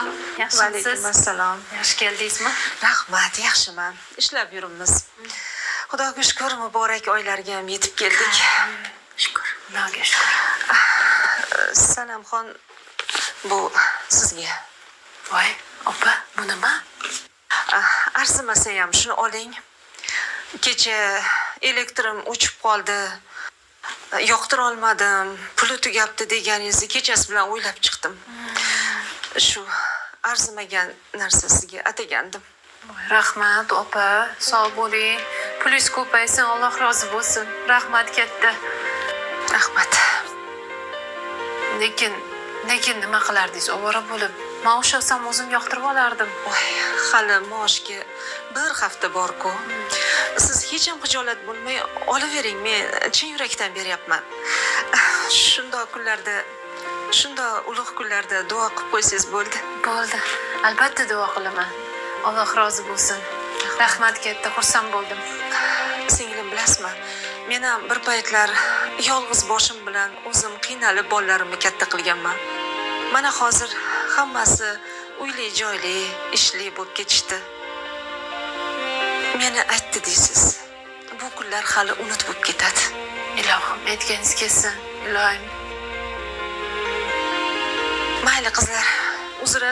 alaykum. Valaykum assalom. Yaxshi keldingizmi? Rahmat, yaxshiman. Ishlab yuribmiz. Xudoga shukr, muborak oylarga ham yetib keldik. Shukr. Xudoga shukr. Sanamxon, bu sizga. Voy, opa, bu nima? Arzimasa ham shuni oling. Kecha elektrim o'chib qoldi. Yoqtira olmadim, puli tugabdi deganingizni kechasi bilan o'ylab chiqdim. Shu arzimagan narsa sizga atagandim. Rahmat, opa. Sog' bo'ling. Pulingiz ko'paysin, Alloh rozi bo'lsin. Rahmat katta. Rahmat. Lekin nima qilardingiz? Ovora bo'lib, maosh olsam o'zim yoqtirib olardim. Voy, hali maoshga bir hafta bor-ku. Siz hech ham xijolat bo'lmay olavering, men chin yurakdan beryapman. Shundoq kunlarda, shundoq ulug' kunlarda duo qilib qo'ysangiz bo'ldi. Bo'ldi. Albatta duo qilaman. Alloh rozi bo'lsin. Rahmat katta, xursand bo'ldim. Singlim, bilasizmi? Men ham bir paytlar yolg'iz boshim bilan o'zim qiynalib bolalarimni katta qilganman. Mana hozir hammasi uyli, joyli, ishli bo'lib ketishdi. Meni aytdi deysiz. Bu kunlar hali unut bo'lib ketadi. Ilohim, aytganingiz kelsin. Ilohim. Mayli qizlar, uzr.